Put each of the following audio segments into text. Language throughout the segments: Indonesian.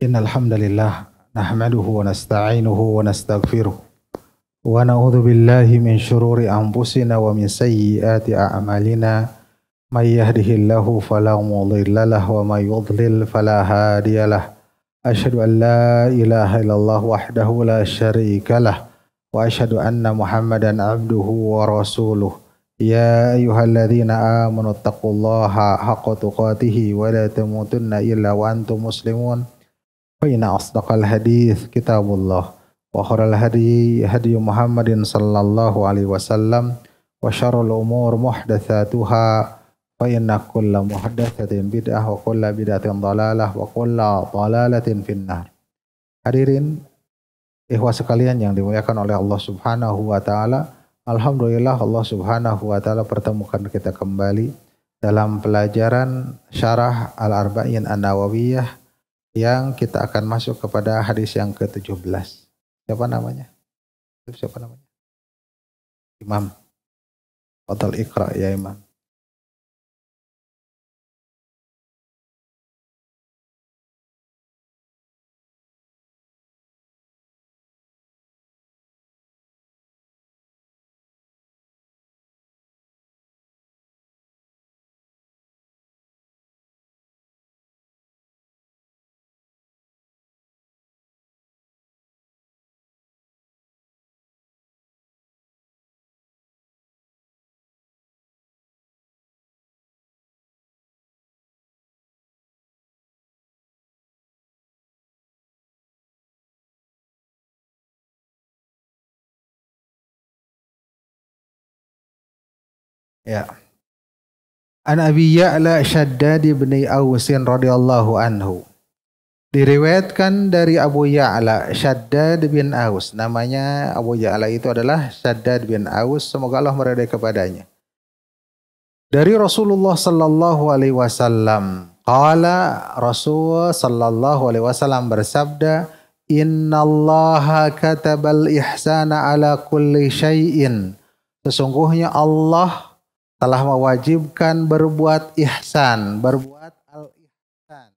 Innal hamdalillah nahmaduhu wa nasta'inuhu wa nastaghfiruh wa na'udzu billahi min syururi anfusina wa min sayyiati a'malina may yahdihillahu fala mudhillalah wa may yudlil fala hadiyalah. Asyhadu an la ilaha illallah wahdahu la syarikalah wa asyhadu anna Muhammadan abduhu wa rasuluh. Ya ayyuhalladzina amanu taqullaha haqqa tuqatih wa la tamutunna illa wa antum muslimun. Fa inna asdaqal hadits kitabullah wa khairal hadi hadi Muhammadin sallallahu alaihi wasallam wa syarrul umur muhdatsatuha fa inna kulla muhdatsatin bid'ah wa kulla bid'atin dhalalah wa kulla dhalalatin finnar. Hadirin ikhwah sekalian yang dimuliakan oleh Allah Subhanahu wa taala, alhamdulillah Allah Subhanahu wa taala pertemukan kita kembali dalam pelajaran syarah Al-Arba'in An-Nawawiyah yang kita akan masuk kepada hadis yang ke-17. Siapa namanya? Siapa namanya? Imam. Fadhal Iqra ya Imam. Ya. An Abi Ya'la Shaddad bin Aus radhiyallahu anhu. Diriwayatkan dari Abu Ya'la Shaddad bin Aus. Namanya Abu Ya'la itu adalah Shaddad bin Aus, semoga Allah meridai kepadanya. Dari Rasulullah sallallahu alaihi wasallam, qala Rasul sallallahu alaihi wasallam bersabda, innallaha katabal ihsana ala kulli syai'in. Sesungguhnya Allah telah mewajibkan berbuat ihsan, berbuat al-ihsan.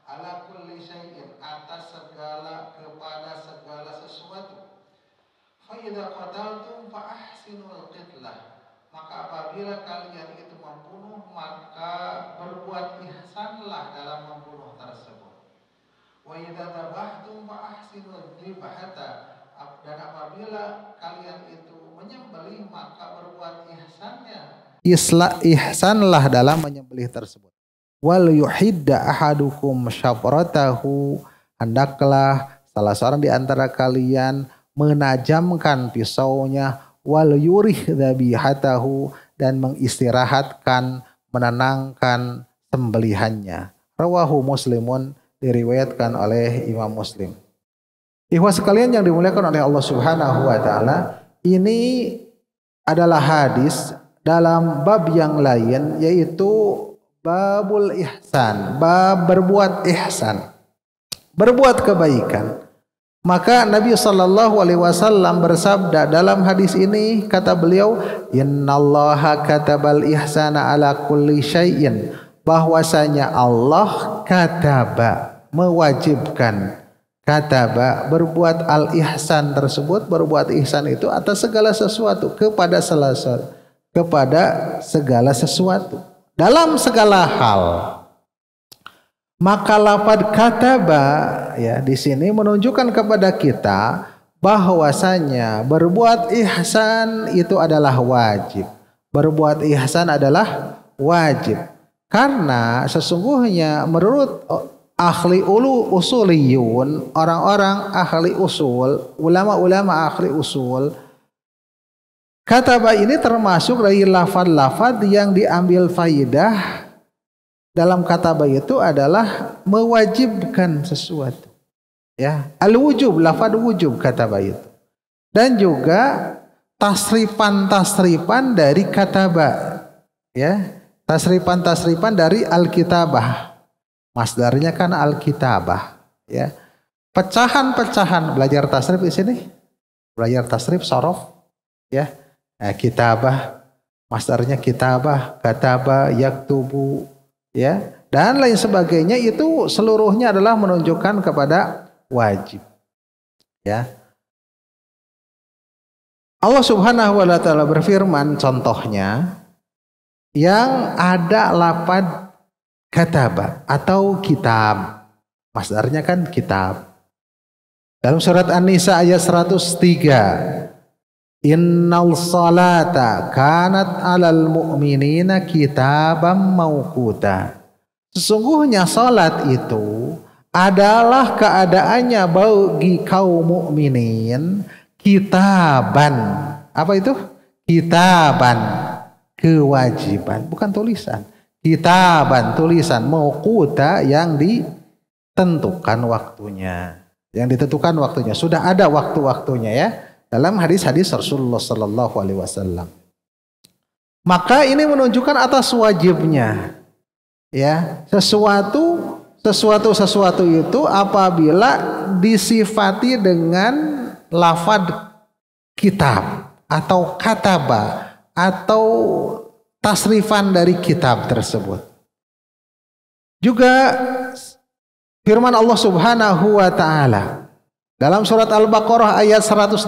Ala kulli syai'in, atas segala, kepada segala sesuatu. Fa idza qataltum fa ahsinul qitlah. Maka apabila kalian itu membunuh, maka berbuat ihsanlah dalam membunuh tersebut. Wa idza dzabhtum fa ahsinul dzibhata. Dan apabila kalian itu menyembelih, maka berbuat ihsannya. Ihsanlah dalam menyembelih tersebut. Wal yuhidda ahadukum syafratahu, hendaklah salah seorang di antara kalian menajamkan pisaunya, wal yurih dzabihatahu, dan mengistirahatkan, menenangkan sembelihannya. Rawahu Muslimun, diriwayatkan oleh Imam Muslim. Ikhwah sekalian yang dimuliakan oleh Allah Subhanahu wa taala, ini adalah hadis dalam bab yang lain, yaitu babul ihsan, bab berbuat ihsan, berbuat kebaikan. Maka Nabi sallallahu alaihi wasallam bersabda dalam hadis ini, kata beliau, innallaha katabal ihsana ala kulli syai'in, bahwasanya Allah kataba, mewajibkan, kataba, berbuat al-ihsan tersebut, berbuat ihsan itu atas segala sesuatu, kepada segala sesuatu, dalam segala hal. Maka lafaz kataba ya di sini menunjukkan kepada kita bahwasanya berbuat ihsan itu adalah wajib. Berbuat ihsan adalah wajib. Karena sesungguhnya menurut ahli usuliyun, orang-orang ahli usul, ulama-ulama ahli usul, kataba ini termasuk dari lafaz-lafaz yang diambil faidah dalam kataba itu adalah mewajibkan sesuatu. Ya, al-wujub, lafaz wujub kataba itu. Dan juga tasrifan dari kataba. Ya, tasrifan dari al-kitabah. Masdarnya kan al-kitabah, ya. Pecahan-pecahan, belajar tasrif di sini. Belajar tasrif sorof, ya. Kitabah, masdarnya kitabah, kataba, yaktubu, ya. dan lain sebagainya, itu seluruhnya adalah menunjukkan kepada wajib. Ya. Allah Subhanahu wa taala berfirman, contohnya yang ada lafaz kataba atau kitab. Masdarnya kan kitab. Dalam surat An-Nisa ayat 103, Innal salata kanat 'alal mu'minina kitaban mauquta. Sesungguhnya salat itu adalah keadaannya bagi kaum mukminin kitaban. Apa itu? Kitaban, kewajiban, bukan tulisan. Kitaban, tulisan, mauquta yang ditentukan waktunya. Yang ditentukan waktunya, sudah ada waktu-waktunya ya. Dalam hadis-hadis Rasulullah sallallahu alaihi wasallam. Maka ini menunjukkan atas wajibnya. Ya, sesuatu itu apabila disifati dengan lafaz kitab atau kataba atau tasrifan dari kitab tersebut. Juga firman Allah Subhanahu wa taala dalam surat Al-Baqarah ayat 183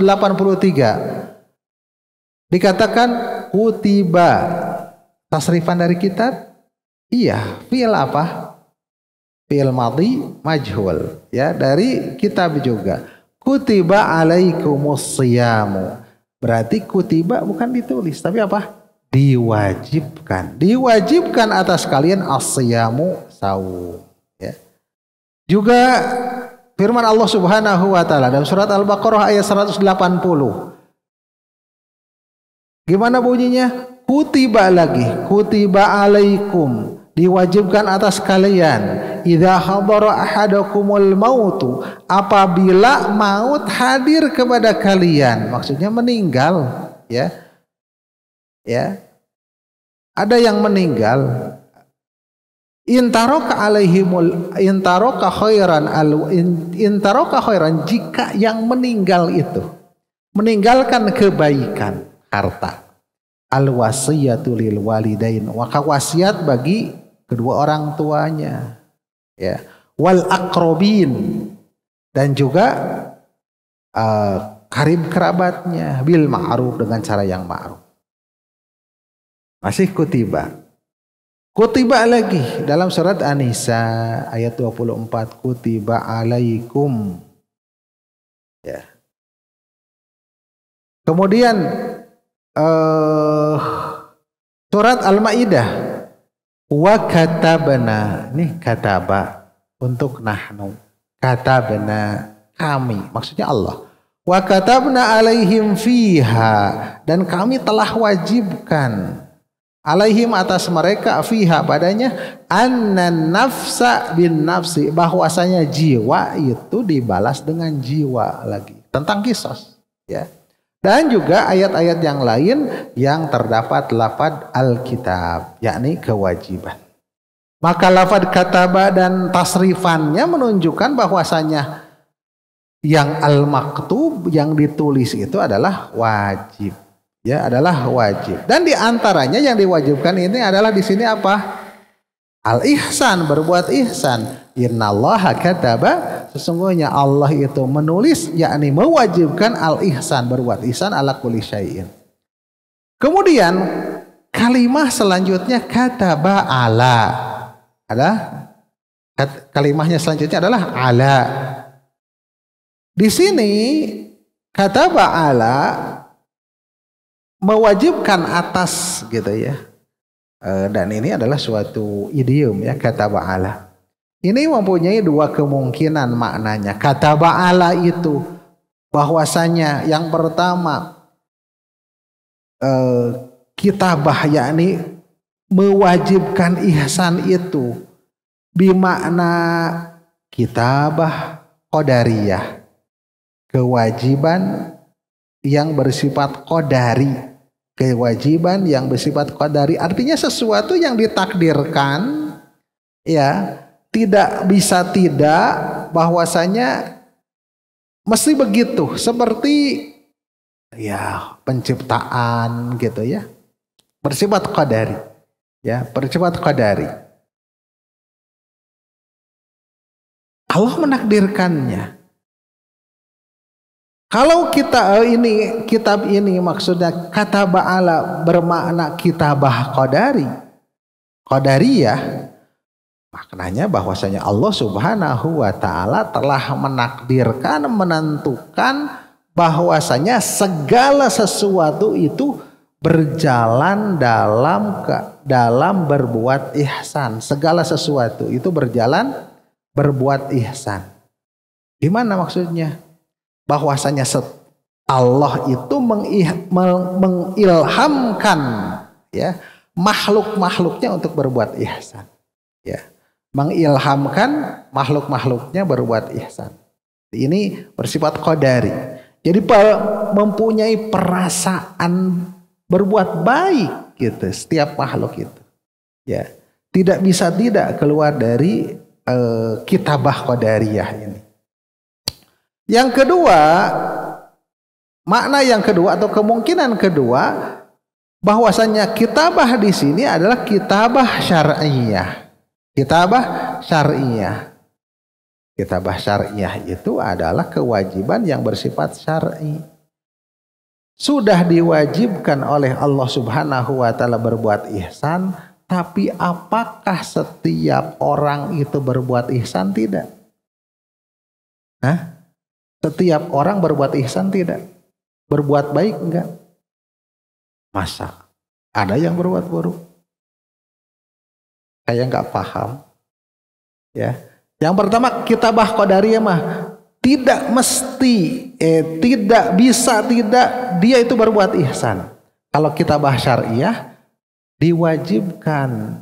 dikatakan kutiba, tasrifan dari kitab. Iya, fi'il apa? Fi'il madhi majhul, ya, dari kitab juga. Kutiba alaikumus siyamu. Berarti kutiba bukan ditulis, tapi apa? Diwajibkan. Diwajibkan atas kalian as-siyamu, saum, ya. Juga firman Allah Subhanahu wa taala dalam surat Al-Baqarah ayat 180. Gimana bunyinya? Kutiba lagi, kutiba alaikum, diwajibkan atas kalian, idza hadara ahadakumul mautu, apabila maut hadir kepada kalian, maksudnya meninggal, ya. Ya. Ada yang meninggal, intaroka alaihimul intaroka khairan, jika yang meninggal itu meninggalkan kebaikan harta, al wasiyatu lil walidain, maka wasiat bagi kedua orang tuanya, ya, wal aqrabin, dan juga karib kerabatnya, bil ma'ruf, dengan cara yang ma'ruf. Masih kutiba. Kutiba lagi dalam surat An-Nisa ayat 24, kutiba alaikum, ya. Kemudian surat Al-Maidah, wa katabna, nih kataba untuk nahnu, katabna kami, maksudnya Allah. Wa katabna alaihim fiha, dan kami telah wajibkan alaihim atas mereka, fiha padanya, annan nafsa bin nafsi, bahwasanya jiwa itu dibalas dengan jiwa lagi, tentang kisos, ya. Dan juga ayat-ayat yang lain yang terdapat lafaz al-kitab, yakni kewajiban. Maka lafaz kataba dan tasrifannya menunjukkan bahwasanya yang al-maktub, yang ditulis itu adalah wajib. Ya, adalah wajib. Dan di antaranya yang diwajibkan ini adalah di sini apa? Al-ihsan, berbuat ihsan. Innallaha kataba, sesungguhnya Allah itu menulis, yakni mewajibkan al-ihsan, berbuat ihsan ala kulli syai'in. Kemudian kalimat selanjutnya kataba ala. Ada kalimatnya selanjutnya adalah ala. Di sini kataba ala mewajibkan atas, gitu ya. Dan ini adalah suatu idiom, ya, kataba ala. Ini mempunyai dua kemungkinan maknanya. Kataba ala itu bahwasanya yang pertama kitabah, yakni mewajibkan ihsan itu bimakna kitabah qadariyah, kewajiban yang bersifat qadari, kewajiban yang bersifat qadari, artinya sesuatu yang ditakdirkan, ya, tidak bisa tidak, bahwasanya mesti begitu, seperti ya penciptaan, gitu ya, bersifat qadari, ya, bersifat qadari. Allah menakdirkannya. Kalau kita ini kitab ini maksudnya kata ba'ala bermakna kitabah qadariyah, maknanya bahwasanya Allah Subhanahu wa taala telah menakdirkan, menentukan bahwasanya segala sesuatu itu berjalan dalam berbuat ihsan. Segala sesuatu itu berjalan berbuat ihsan. Gimana maksudnya? Bahwasanya Allah itu mengilhamkan ya makhluk-makhluknya untuk berbuat ihsan. Ya, mengilhamkan makhluk-makhluknya berbuat ihsan. Ini bersifat qadari. Jadi mempunyai perasaan berbuat baik gitu setiap makhluk itu. Ya, tidak bisa tidak keluar dari kitabah qadariyah ini. Yang kedua, makna yang kedua atau kemungkinan kedua, bahwasanya kitabah di sini adalah kitabah syar'iyah. Kitabah syar'iyah. Kitabah syar'iyah itu adalah kewajiban yang bersifat syar'i. Sudah diwajibkan oleh Allah Subhanahu wa taala berbuat ihsan, tapi apakah setiap orang itu berbuat ihsan? Tidak. Hah? Setiap orang berbuat ihsan tidak? Berbuat baik enggak? Masa ada yang berbuat buruk? Kayak enggak paham. Ya. Yang pertama kitabah qadariyah mah tidak mesti, tidak bisa tidak dia itu berbuat ihsan. Kalau kitabah syariah diwajibkan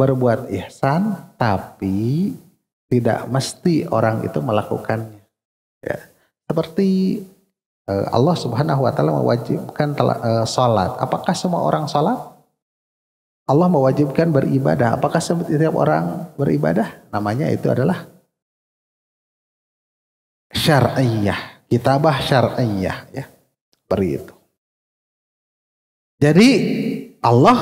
berbuat ihsan, tapi tidak mesti orang itu melakukannya. Ya, seperti Allah Subhanahu wa taala mewajibkan salat. Apakah semua orang salat? Allah mewajibkan beribadah. Apakah setiap orang beribadah? Namanya itu adalah syar'iyah, kitabah syar'iyah ya. Seperti itu. Jadi Allah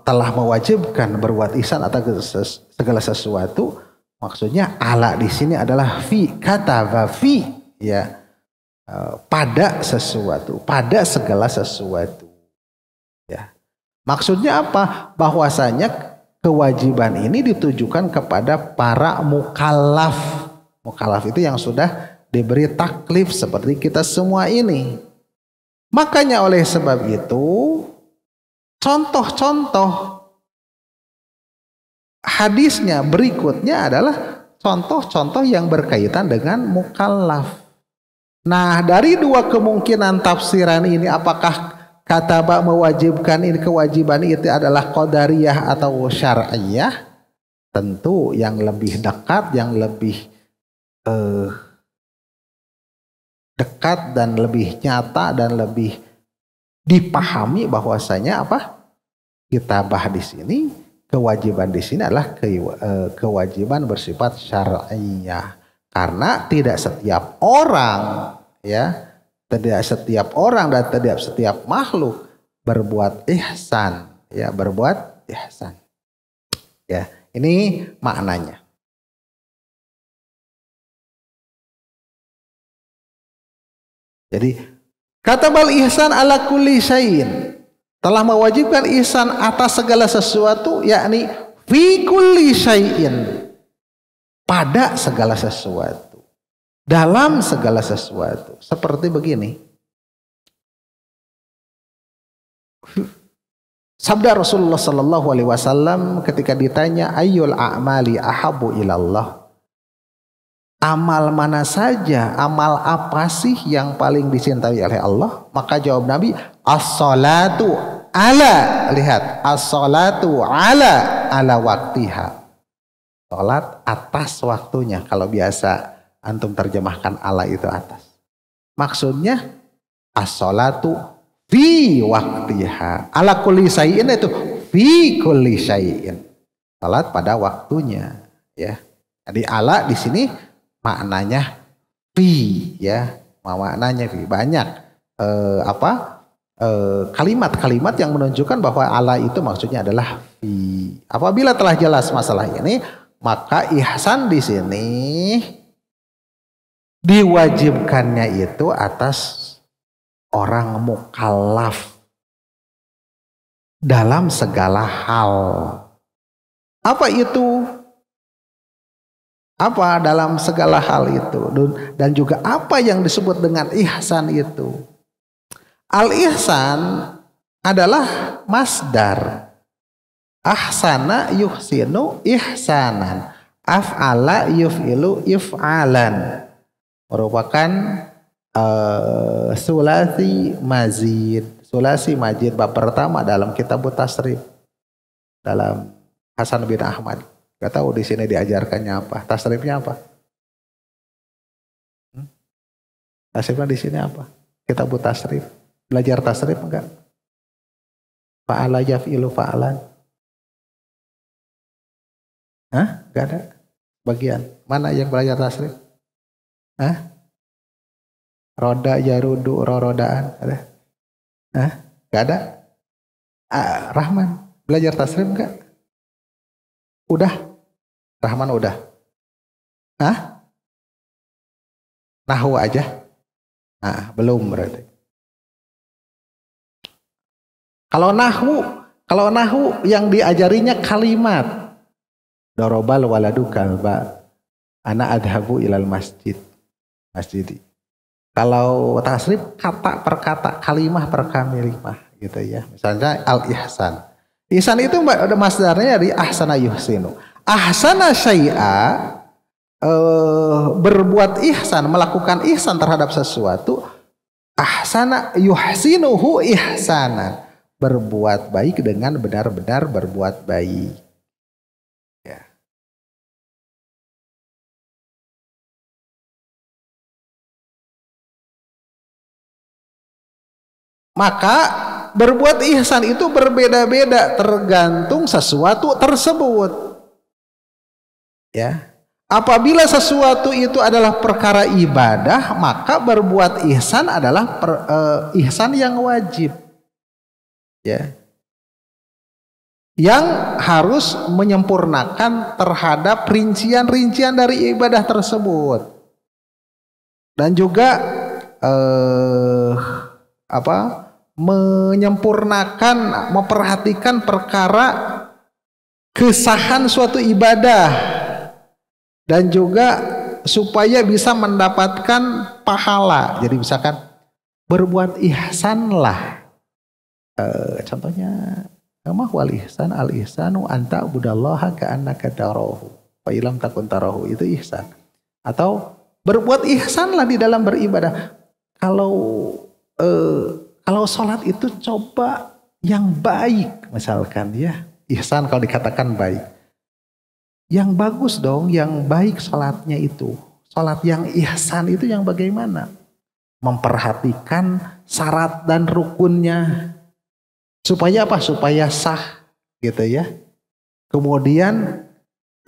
telah mewajibkan berbuat ihsan atas segala sesuatu. Maksudnya ala di sini adalah fi, kata fi ya, pada sesuatu, pada segala sesuatu. Ya. Maksudnya apa? Bahwasanya kewajiban ini ditujukan kepada para mukallaf. Mukallaf itu yang sudah diberi taklif seperti kita semua ini. Makanya oleh sebab itu contoh-contoh hadisnya berikutnya adalah contoh-contoh yang berkaitan dengan mukallaf. Nah, dari dua kemungkinan tafsiran ini, apakah kata mewajibkan ini kewajiban itu adalah qadariyah atau syar'iyah? Tentu yang lebih dekat, yang lebih dekat dan lebih nyata dan lebih dipahami bahwasanya apa? Kitabah di sini, kewajiban di sini adalah kewajiban bersifat syar'iyah. Karena tidak setiap orang ya, tidak setiap orang dan tidak setiap makhluk berbuat ihsan ya, berbuat ihsan. Ya, ini maknanya. Jadi katabal ihsan ala kulli syai'in, telah mewajibkan ihsan atas segala sesuatu, yakni fi kulli syai'in, pada segala sesuatu, dalam segala sesuatu. Seperti begini, sabda Rasulullah Sallallahu Alaihi Wasallam ketika ditanya ayyul a'mali ahabu ilallah, amal mana saja, amal apa sih yang paling dicintai oleh Allah? Maka jawab Nabi, as-salatu ala, lihat, as-salatu ala waktiha, salat atas waktunya. Kalau biasa antum terjemahkan ala itu atas, maksudnya as-salatu fi waktiha, ala kulli syai'in itu fi kulli syai'in, salat pada waktunya ya. Jadi ala di sini maknanya fi ya, maknanya fi. Banyak kalimat-kalimat yang menunjukkan bahwa ala itu maksudnya adalah fi. Apabila telah jelas masalah ini, Maka ihsan di sini diwajibkannya itu atas orang mukallaf dalam segala hal. Apa itu? Apa dalam segala hal itu? Dan juga apa yang disebut dengan ihsan itu? Al-ihsan adalah masdar. Ahsana yuhsinu ihsanan. Af'ala yuf'ilu if'alan. Merupakan sulasi mazid. Sulasi majid bab pertama dalam kitab tasrif. Dalam Hasan bin Ahmad. Gak tahu di sini diajarkannya apa. Tasrifnya apa? Tasrifnya di sini apa? Kitab tasrif. Belajar tasrif enggak? Fa'ala yaf'ilu fa'alan. Hah? Gak ada? Bagian. Mana yang belajar tasrif? Hah? Roda yarudu rorodaan. Ada? Hah? Gak ada? Rahman. Belajar tasrif enggak? Udah? Rahman udah? Hah? Nahwu aja? Nah, belum berarti. Kalau nahwu yang diajarinya kalimat. Dorobal waladu kalba. Ana adhabu ilal masjidi. Kalau tasrif kata per kata, kalimah per kalimah gitu ya. Misalnya al-ihsan. Ihsan itu masdarnya dari ahsana yuhsinu. Ahsana syai'a, berbuat ihsan, melakukan ihsan terhadap sesuatu. Ahsana yuhsinuhu ihsanan, berbuat baik dengan benar-benar berbuat baik. Ya. Maka berbuat ihsan itu berbeda-beda tergantung sesuatu tersebut. Ya. Apabila sesuatu itu adalah perkara ibadah, maka berbuat ihsan adalah ihsan yang wajib. Ya. Yang harus menyempurnakan terhadap rincian-rincian dari ibadah tersebut. Dan juga menyempurnakan, memperhatikan perkara kesahan suatu ibadah. Dan juga supaya bisa mendapatkan pahala. Jadi misalkan berbuat ihsanlah. Contohnya, wal ihsan al ihsanu anta budallaha ka'annaka tarahu fa ilam takun tarahu, itu ihsan. Atau berbuat ihsanlah di dalam beribadah. Kalau sholat itu coba yang baik, misalkan ya, ihsan kalau dikatakan baik. Yang bagus dong, yang baik sholatnya itu. Sholat yang ihsan itu yang bagaimana? Memperhatikan syarat dan rukunnya. Supaya apa? Supaya sah gitu ya. Kemudian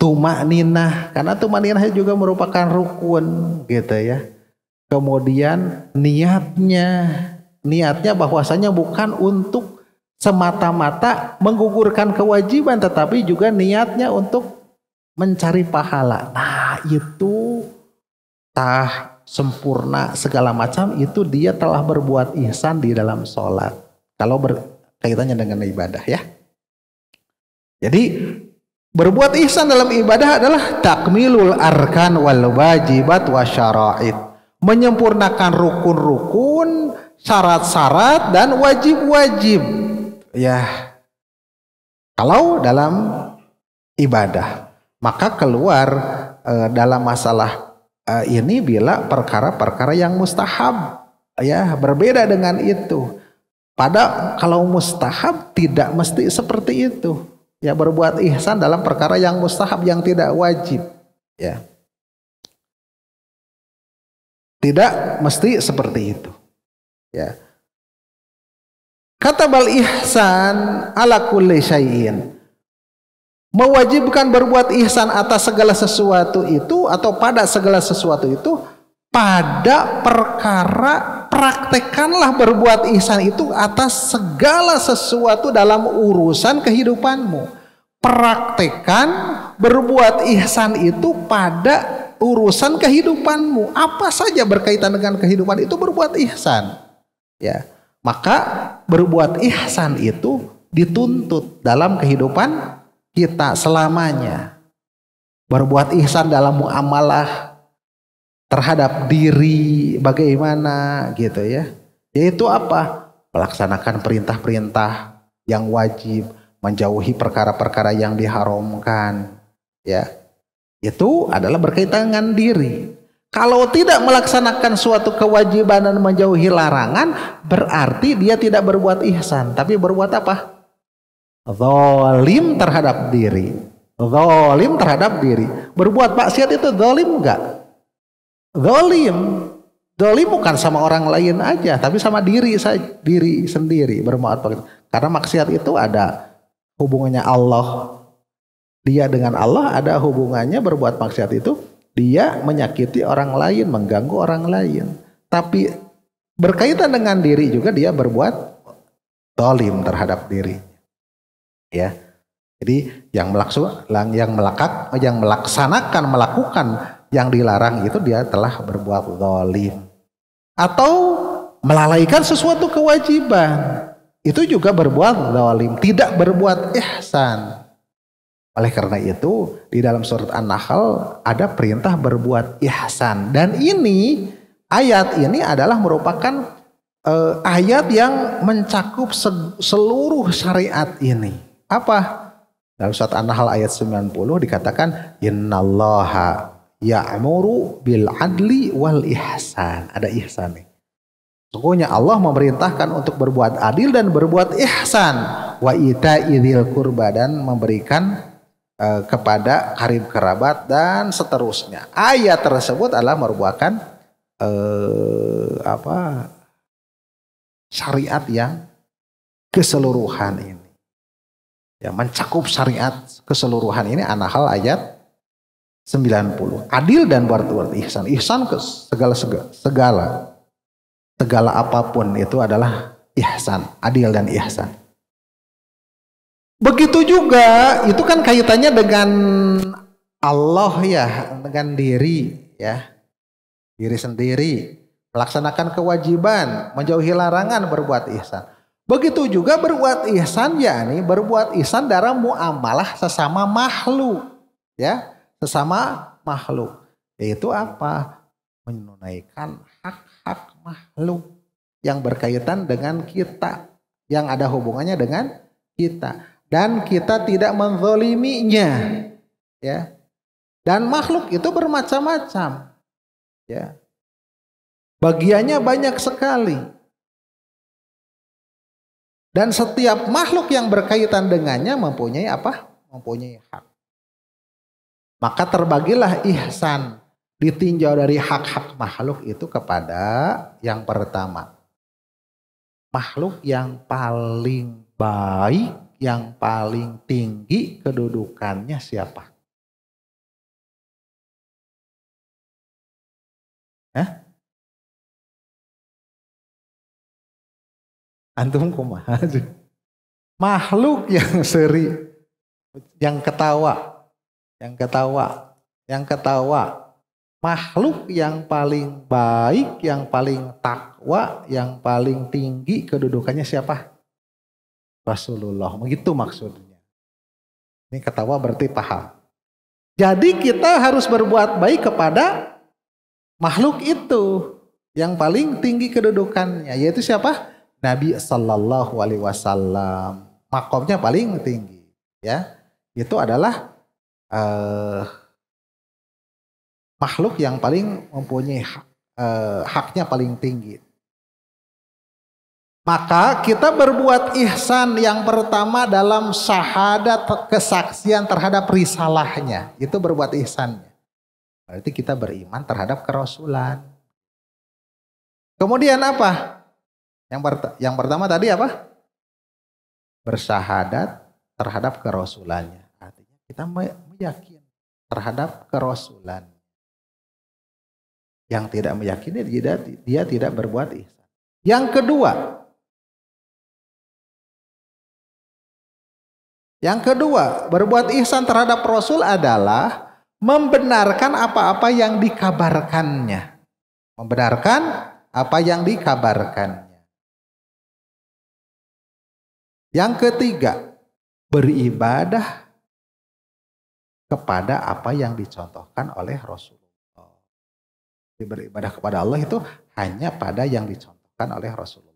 tumakninah, karena tumakninah juga merupakan rukun gitu ya. Kemudian niatnya bahwasanya bukan untuk semata-mata menggugurkan kewajiban, tetapi juga niatnya untuk mencari pahala. Nah itu sempurna segala macam, itu dia telah berbuat ihsan di dalam sholat. Kalau berkaitannya dengan ibadah ya. Jadi berbuat ihsan dalam ibadah adalah takmilul arkan wal wajibat wasyara'id. Menyempurnakan rukun-rukun, syarat-syarat dan wajib-wajib. Ya. Kalau dalam ibadah. Maka keluar dalam masalah ini bila perkara-perkara yang mustahab, ya berbeda dengan itu. Kalau mustahab tidak mesti seperti itu. Ya berbuat ihsan dalam perkara yang mustahab yang tidak wajib. Ya. Tidak mesti seperti itu. Ya. Kata bal ihsan ala kulli syai'in. Mewajibkan berbuat ihsan atas segala sesuatu itu atau pada segala sesuatu itu, pada perkara praktekanlah berbuat ihsan itu atas segala sesuatu dalam urusan kehidupanmu. praktekkan berbuat ihsan itu pada urusan kehidupanmu. Apa saja berkaitan dengan kehidupan itu berbuat ihsan. Ya, maka berbuat ihsan itu dituntut dalam kehidupan kita selamanya. Berbuat ihsan dalam muamalah terhadap diri bagaimana gitu ya. Yaitu apa? Melaksanakan perintah-perintah yang wajib, menjauhi perkara-perkara yang diharamkan, ya. Itu adalah berkaitan dengan diri. Kalau tidak melaksanakan suatu kewajiban dan menjauhi larangan, berarti dia tidak berbuat ihsan, tapi berbuat apa? Zalim terhadap diri. Zalim terhadap diri. Berbuat maksiat itu zalim enggak? Zalim. Zalim bukan sama orang lain aja, tapi sama diri sendiri berbuat begitu. Karena maksiat itu ada hubungannya Allah. Dia dengan Allah ada hubungannya. Berbuat maksiat itu dia menyakiti orang lain, mengganggu orang lain. Tapi berkaitan dengan diri juga dia berbuat zalim terhadap diri. Ya. Jadi yang melakukan yang dilarang itu dia telah berbuat zalim. Atau melalaikan sesuatu kewajiban, itu juga berbuat zalim, tidak berbuat ihsan. Oleh karena itu di dalam surat An-Nahl ada perintah berbuat ihsan. Dan ini ayat ini adalah merupakan ayat yang mencakup seluruh syariat ini. Apa? Dalam surat An-Nahl ayat 90 dikatakan innallaha ya'muru bil adli wal ihsan. Ada ihsan nih. Sesungguhnya Allah memerintahkan untuk berbuat adil dan berbuat ihsan. Wa ita'idil qurba, dan memberikan kepada karib kerabat dan seterusnya. Ayat tersebut adalah merupakan syariat yang keseluruhan ini. Ya, mencakup syariat keseluruhan ini. An-Nahl ayat 90. Adil dan berbuat ihsan. Ihsan ke segala apapun itu adalah ihsan. Adil dan ihsan. Begitu juga itu kan kaitannya dengan Allah ya, dengan diri ya. Diri sendiri, melaksanakan kewajiban, menjauhi larangan, berbuat ihsan. Begitu juga berbuat ihsan, yakni berbuat ihsan dalam muamalah sesama makhluk ya. Sesama makhluk, yaitu apa? Menunaikan hak-hak makhluk yang berkaitan dengan kita, yang ada hubungannya dengan kita, dan kita tidak menzaliminya, ya. Dan makhluk itu bermacam-macam, ya. Bagiannya banyak sekali, dan setiap makhluk yang berkaitan dengannya mempunyai apa? Mempunyai hak. Maka terbagilah ihsan, ditinjau dari hak-hak makhluk itu kepada yang pertama. Makhluk yang paling baik, yang paling tinggi kedudukannya siapa? Antum kumaha? Makhluk yang yang ketawa. Makhluk yang paling baik, yang paling takwa, yang paling tinggi kedudukannya siapa? Rasulullah. Begitu maksudnya. Ini ketawa berarti paham. Jadi kita harus berbuat baik kepada makhluk itu yang paling tinggi kedudukannya, yaitu siapa? Nabi Sallallahu Alaihi Wasallam. Makomnya paling tinggi, ya. Itu adalah makhluk yang paling mempunyai haknya paling tinggi. Maka kita berbuat ihsan yang pertama dalam syahadat, kesaksian terhadap risalahnya. Itu berbuat ihsannya. Berarti kita beriman terhadap kerasulan. Kemudian apa? Yang pertama tadi apa? Bersyahadat terhadap kerasulannya. Artinya kita meyakini terhadap kerasulan. Yang tidak meyakini dia tidak berbuat ihsan. Yang kedua, Yang kedua, berbuat ihsan terhadap Rasul adalah membenarkan apa-apa yang dikabarkannya. Membenarkan apa yang dikabarkannya. Yang ketiga, beribadah kepada apa yang dicontohkan oleh Rasulullah. Beribadah kepada Allah itu hanya pada yang dicontohkan oleh Rasulullah.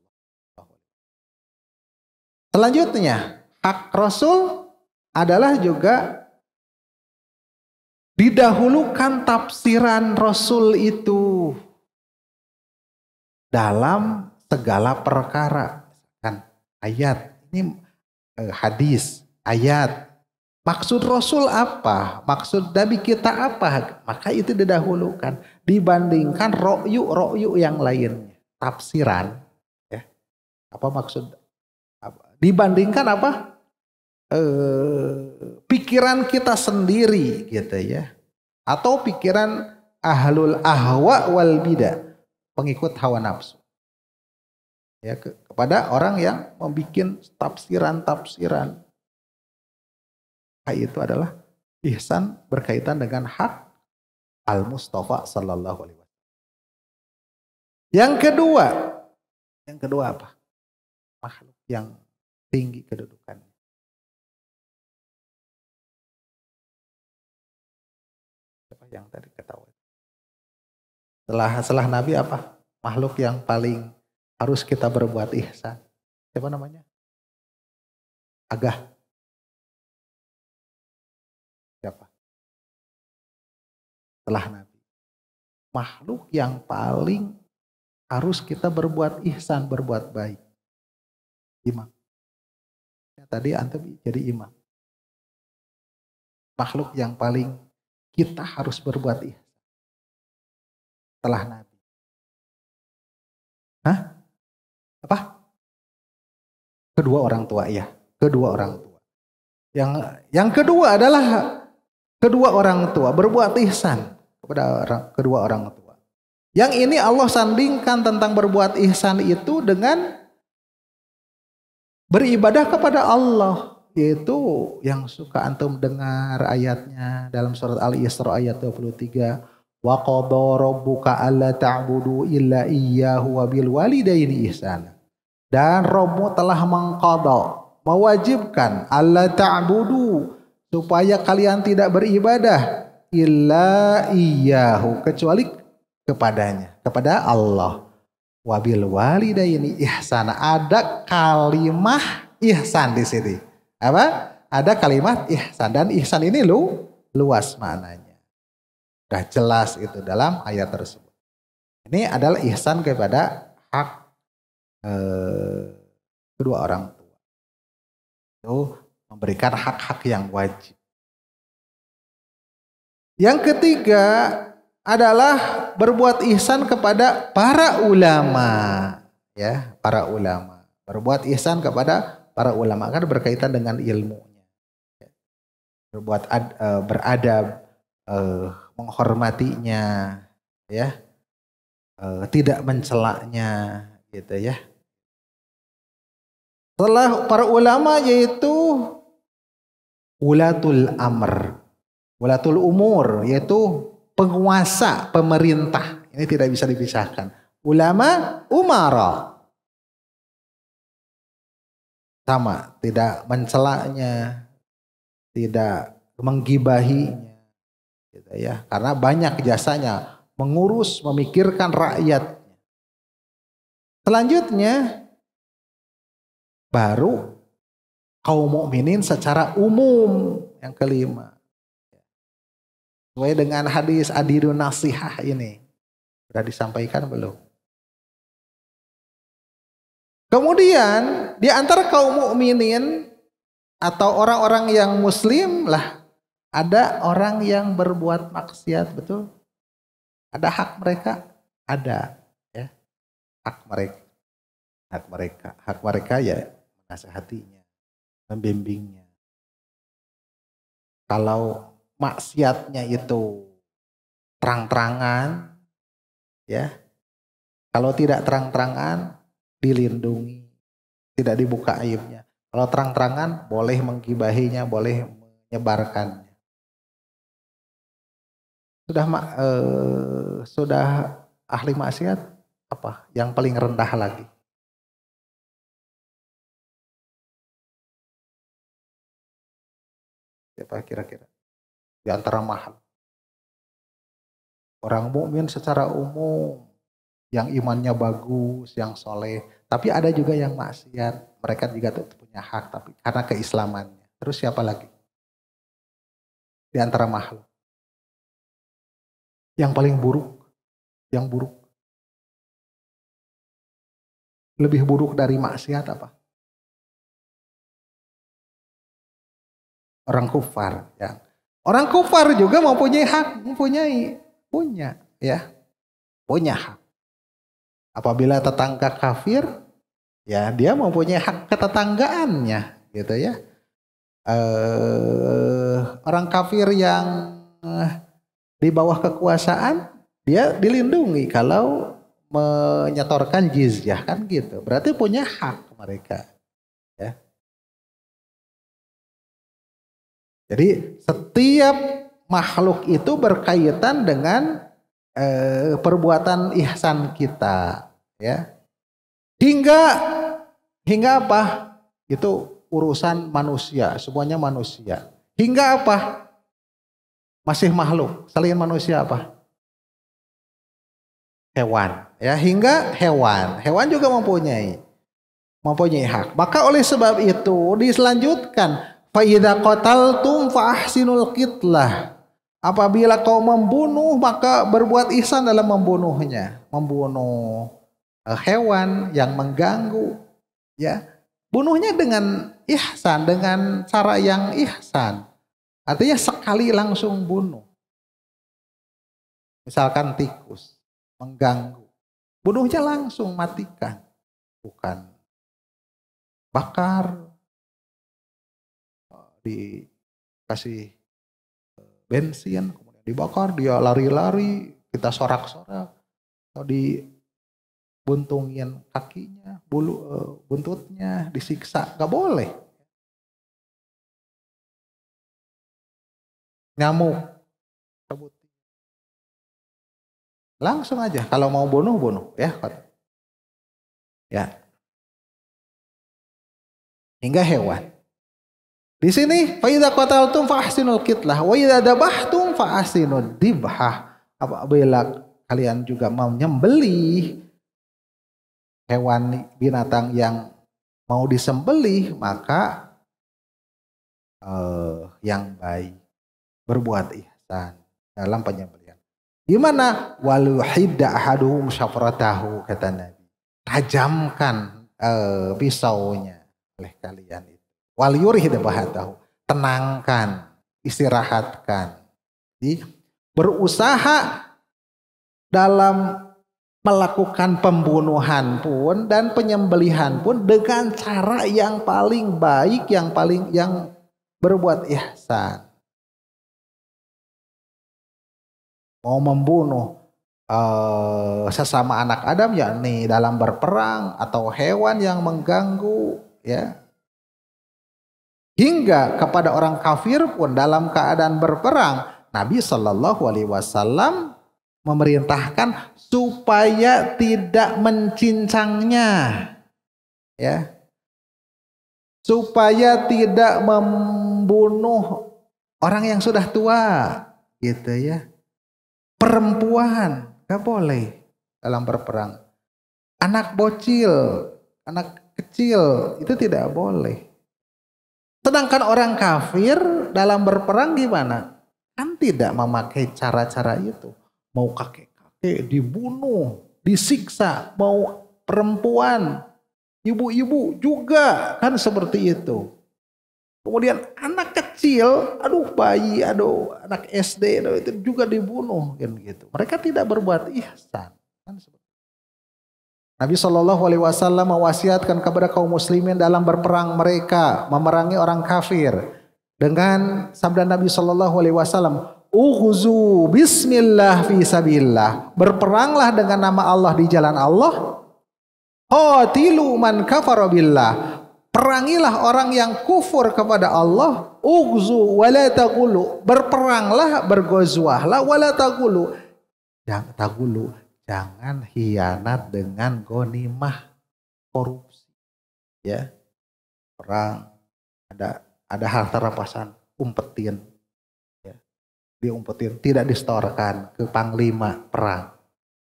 Selanjutnya, hak Rasul adalah juga didahulukan tafsiran Rasul itu dalam segala perkara. Kan ayat, ini hadis, ayat. Maksud Rasul apa? Maksud Nabi kita apa? Maka itu didahulukan dibandingkan ro'yu yang lainnya. Tafsiran. Ya. Apa maksud? Dibandingkan apa? Pikiran kita sendiri gitu ya. Atau pikiran ahlul ahwa wal bidah, pengikut hawa nafsu. Ya, kepada orang yang membuat tafsiran. Itu adalah ihsan berkaitan dengan hak al-Mustafa sallallahu alaihi wasallam. Yang kedua apa? Makhluk yang tinggi kedudukannya. Siapa yang tadi ketahui? Setelah Nabi apa? Makhluk yang paling harus kita berbuat ihsan. Siapa namanya? Agah. Siapa? Setelah Nabi. Makhluk yang paling harus kita berbuat ihsan, berbuat baik. Imam. Tadi antum jadi imam. Makhluk yang paling kita harus berbuat ihsan setelah Nabi. Hah? Apa? Kedua orang tua, ya. Kedua orang tua. Yang kedua adalah kedua orang tua berbuat ihsan kepada kedua orang tua. Yang ini Allah sandingkan tentang berbuat ihsan itu dengan beribadah kepada Allah, yaitu yang suka antum dengar ayatnya dalam surat Al-Isra ayat 23, wa qadha rabbuka alla ta'budu illa iyyahu wa bil walidaini ihsana. Dan Rabbmu telah mengqadha, mewajibkan alla ta'budu, supaya kalian tidak beribadah illa iyyahu, kecuali kepadanya, kepada Allah. Wabil walidaini ihsana, ada kalimah ihsan di sini. Apa? Ada kalimat ihsan, dan ihsan ini luas maknanya. Sudah jelas itu dalam ayat tersebut. Ini adalah ihsan kepada hak kedua orang tua. Itu memberikan hak-hak yang wajib. Yang ketiga adalah berbuat ihsan kepada para ulama, ya, para ulama. Berbuat ihsan kepada para ulama kan berkaitan dengan ilmunya. Berbuat beradab, menghormatinya, ya, tidak mencelaknya, gitu ya. Setelah para ulama yaitu ulatul amr, ulatul umur, yaitu penguasa, pemerintah. Ini tidak bisa dipisahkan. Ulama, umara. Sama, tidak mencelaknya, tidak menggibahinya. Gitu ya. Karena banyak jasanya mengurus, memikirkan rakyat. Selanjutnya baru kaum mukminin secara umum, yang kelima. Sesuai dengan hadis adirun nasihah ini. Sudah disampaikan belum? Kemudian di antara kaum mukminin atau orang-orang yang muslim lah, ada orang yang berbuat maksiat, betul? Ada hak mereka? Ada, ya. Hak mereka ya menasihatinya, membimbingnya. Kalau maksiatnya itu terang-terangan, ya. Kalau tidak terang-terangan, dilindungi, tidak dibuka aibnya. Kalau terang-terangan boleh menggibahinya, boleh menyebarkannya. Sudah ahli maksiat apa? Yang paling rendah lagi. Siapa kira-kira? Di antara mahal. Orang mukmin secara umum yang imannya bagus, yang soleh. Tapi ada juga yang maksiat. Mereka juga punya hak, tapi karena keislamannya. Terus siapa lagi? Di antara makhluk. Yang paling buruk. Yang buruk. Lebih buruk dari maksiat apa? Orang kufar. Ya. Orang kufar juga mempunyai hak. Punya. Ya. Punya hak. Apabila tetangga kafir, ya dia mempunyai hak ketetanggaannya, gitu ya. Orang kafir yang di bawah kekuasaan, dia dilindungi kalau menyetorkan jizyah kan gitu. Berarti punya hak mereka, ya. Jadi setiap makhluk itu berkaitan dengan perbuatan ihsan kita, ya. Hingga apa? Itu urusan manusia, semuanya manusia. Hingga apa? Masih makhluk, selain manusia apa? Hewan, ya, hingga hewan juga mempunyai hak. Maka oleh sebab itu diselanjutkan, fa idza qataltum fa ahsinul qitlah. Apabila kau membunuh, maka berbuat ihsan dalam membunuhnya. Membunuh hewan yang mengganggu, ya. Bunuhnya dengan ihsan, dengan cara yang ihsan. Artinya sekali langsung bunuh. Misalkan tikus mengganggu. Bunuhnya langsung, matikan. Bukan bakar, dikasih bensin, kemudian dibakar, dia lari-lari, kita sorak-sorak, atau dibuntungin kakinya, buntutnya, disiksa, gak boleh. Nyamuk, langsung aja, kalau mau bunuh, ya. Ya. Hingga hewan. Di sini fa idza qataltum fa ahsinul qitlah wa idza dabahtum fa ahsinud dibhah. Apabila kalian juga mau menyembelih hewan binatang yang mau disembelih, maka yang baik, berbuat ihsan dalam penyembelihan. Gimana? Wal yuhidda ahaduhum syafratahu, kata Nabi. Tajamkan pisaunya oleh kalian itu. Wal yurihid bahatahu, tenangkan, istirahatkan. Jadi berusaha dalam melakukan pembunuhan pun dan penyembelihan pun dengan cara yang paling baik, yang berbuat ihsan. Mau membunuh sesama anak Adam, yakni dalam berperang, atau hewan yang mengganggu, ya. Hingga kepada orang kafir pun dalam keadaan berperang, Nabi Shallallahu Alaihi Wasallam memerintahkan supaya tidak mencincangnya, ya, supaya tidak membunuh orang yang sudah tua, gitu ya. Perempuan gak boleh dalam berperang. Anak bocil, anak kecil itu tidak boleh. Sedangkan orang kafir dalam berperang gimana? Kan tidak memakai cara-cara itu. Mau kakek-kakek dibunuh, disiksa. Mau perempuan, ibu-ibu juga kan seperti itu. Kemudian anak kecil, bayi, anak SD, itu juga dibunuh kan gitu. Mereka tidak berbuat ihsan. Kan seperti itu. Nabi Shallallahu Alaihi Wasallam mewasiatkan kepada kaum muslimin dalam berperang mereka memerangi orang kafir dengan sabda Nabi Shallallahu Alaihi Wasallam, "Ughzu bismillah fi sabilillah." Berperanglah dengan nama Allah di jalan Allah. Qatilu man kafara billah. perangilah orang yang kufur kepada Allah, ughzu wala taqulu, berperanglah, bergozwahlah, wala taqulu, jangan hianat dengan ghanimah, korupsi. Ya, perang ada harta rampasan, umpetin, ya, diumpetin, tidak disetorkan ke panglima perang.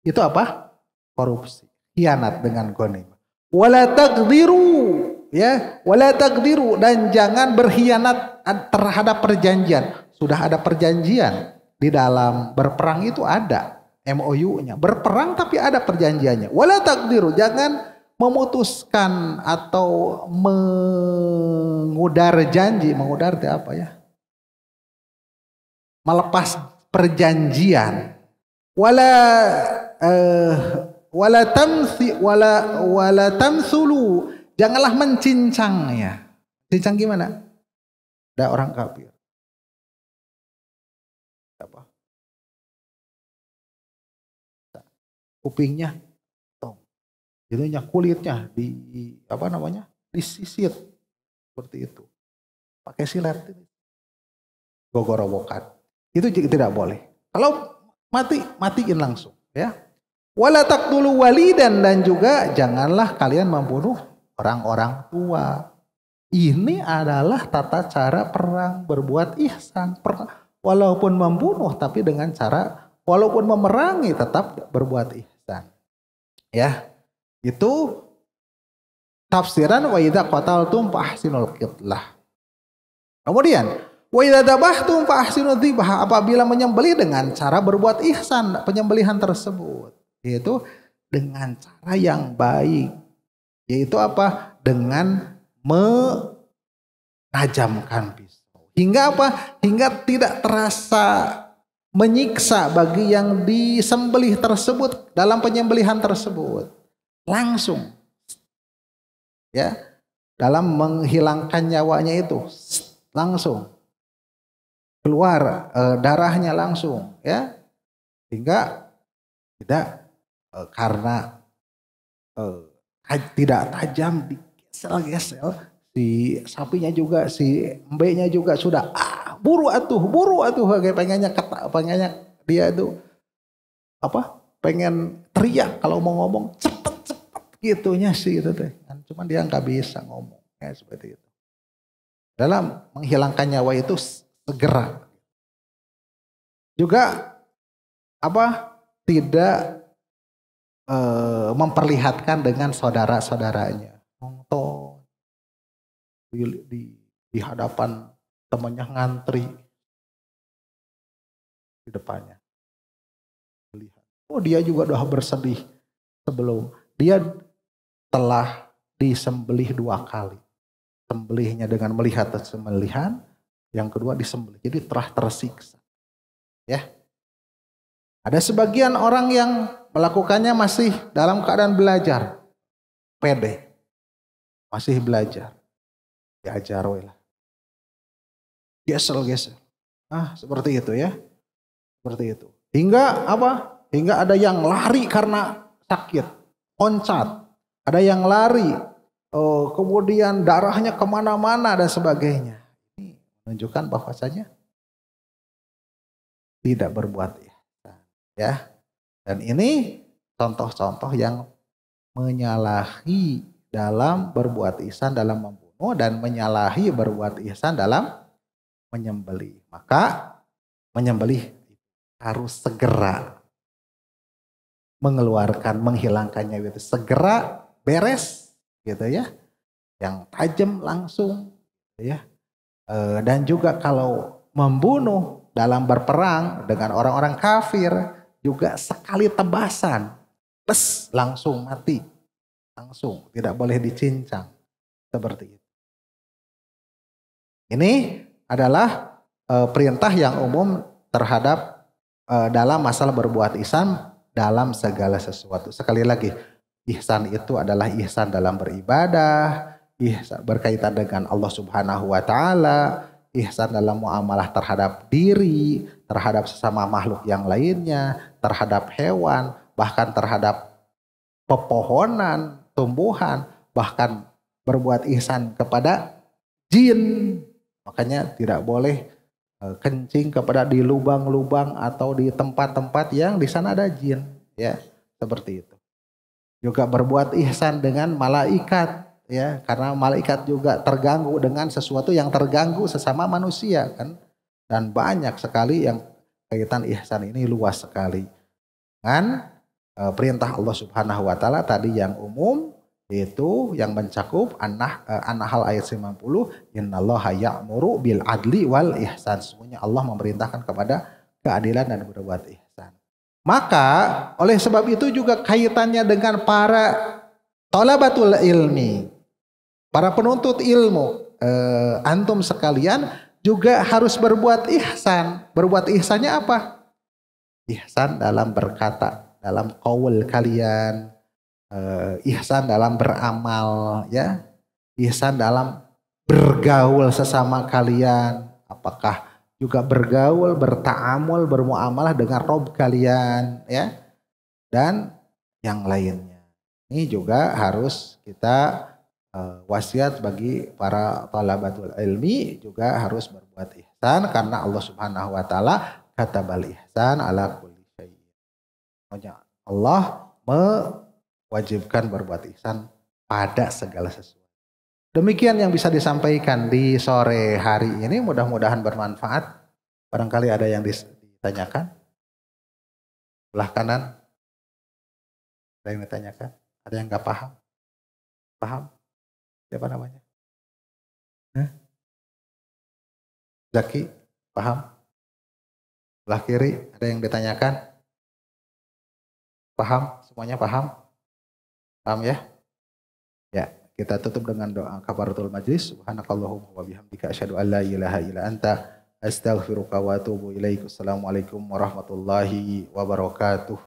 Itu apa? Korupsi, hianat dengan ghanimah. Wala taqdiru, ya, wala taqdiru, dan jangan berkhianat terhadap perjanjian. Sudah ada perjanjian di dalam berperang, itu ada MOU-nya. Berperang tapi ada perjanjiannya. Wala taqdiru, jangan memutuskan atau mengudar janji. Mengudar itu apa ya? Melepas perjanjian. Wala tamsulu, janganlah mencincangnya. Cincang gimana? Ada orang kafir. Apa? Kupingnya tong. Jadinya kulitnya disisir seperti itu. Pakai silet. Gogorowokan. Itu tidak boleh. Kalau matiin langsung, ya. Wala taqtulu walidan, dan juga janganlah kalian membunuh orang-orang tua. Ini adalah tata cara perang, berbuat ihsan. Walaupun membunuh tapi dengan cara, walaupun memerangi tetap berbuat ihsan. Ya. Itu tafsiran wa idza qataltum fa ahsinul qitlah. Kemudian wa idza dabahtum fa ahsinudz dzibha, apabila menyembelih dengan cara berbuat ihsan penyembelihan tersebut, yaitu dengan cara yang baik, yaitu apa? Dengan menajamkan pisau. Hingga apa? Hingga tidak terasa menyiksa bagi yang disembelih tersebut dalam penyembelihan tersebut. Langsung, ya, dalam menghilangkan nyawanya itu langsung keluar darahnya langsung, ya, sehingga tidak karena tidak tajam digesel-gesel, si sapinya juga, si embeknya juga sudah buru atuh kayak pengennya dia itu apa? Pengen teriak kalau mau ngomong cepet gitunya sih itu teh. Cuman dia nggak bisa ngomong, ya, seperti itu. Dalam menghilangkan nyawa itu segera. Juga apa? Tidak memperlihatkan dengan saudara-saudaranya. Nonton di hadapan temannya, ngantri di depannya. Lihat. Oh, dia juga udah bersedih sebelum dia telah disembelih 2 kali. Sembelihnya dengan melihat sembelihan, yang kedua disembelih. Jadi telah tersiksa. Ya. Ada sebagian orang yang melakukannya masih dalam keadaan belajar. Pede. Masih belajar. Diajar lah. Gesel. Seperti itu ya. Seperti itu. Hingga apa? Hingga ada yang lari karena sakit. Loncat. Ada yang lari. Kemudian darahnya kemana-mana dan sebagainya. Ini menunjukkan bahwasanya tidak berbuat ihsan, ya. Dan ini contoh-contoh yang menyalahi dalam berbuat ihsan dalam membunuh dan menyalahi berbuat ihsan dalam menyembelih. Maka menyembelih harus segera mengeluarkan, menghilangkannya itu segera beres, gitu ya. Yang tajam langsung, ya. Dan juga kalau membunuh dalam berperang dengan orang-orang kafir juga sekali tebasan, langsung mati, langsung, tidak boleh dicincang, seperti itu. Ini adalah perintah yang umum terhadap dalam masalah berbuat ihsan dalam segala sesuatu. Sekali lagi, ihsan itu adalah ihsan dalam beribadah, ihsan berkaitan dengan Allah Subhanahu wa taala, ihsan dalam muamalah terhadap diri, terhadap sesama makhluk yang lainnya, terhadap hewan, bahkan terhadap pepohonan, tumbuhan, bahkan berbuat ihsan kepada jin. Makanya tidak boleh kencing kepada di lubang-lubang atau di tempat-tempat yang di sana ada jin, ya, seperti itu. Juga berbuat ihsan dengan malaikat, ya, karena malaikat juga terganggu dengan sesuatu yang terganggu sesama manusia kan. Dan banyak sekali yang kaitan ihsan ini luas sekali. Dengan perintah Allah Subhanahu wa taala tadi yang umum, yaitu yang mencakup An-Nahl ayat 90, innallaha ya'muru bil adli wal ihsan. Semuanya Allah memerintahkan kepada keadilan dan berbuat ihsan. Maka oleh sebab itu juga kaitannya dengan para thalabatul ilmi, para penuntut ilmu, antum sekalian juga harus berbuat ihsan. Berbuat ihsannya apa? Ihsan dalam berkata, dalam qaul kalian, ihsan dalam beramal, ya, ihsan dalam bergaul sesama kalian, apakah juga bergaul, bertaamul, bermuamalah dengan Rob kalian, ya, dan yang lainnya. Ini juga harus kita wasiat bagi para thalabatul ilmi, juga harus berbuat ihsan karena Allah Subhanahu wa taala katabal ihsan ala kulli syai'in. Allah mewajibkan berbuat ihsan pada segala sesuatu. Demikian yang bisa disampaikan di sore hari ini, mudah-mudahan bermanfaat. Barangkali ada yang ditanyakan? Sebelah kanan ada yang ditanyakan? Ada yang nggak paham? Paham? Siapa namanya? Zaki, paham? Sebelah kiri ada yang ditanyakan? Paham? Semuanya paham? Paham ya? Ya, kita tutup dengan doa kafaratul majlis. Subhanakallahumma wa bihamdika asyhadu an la ilaha illa anta astaghfiruka wa atubu ilaik. Assalamualaikum warahmatullahi wabarakatuh.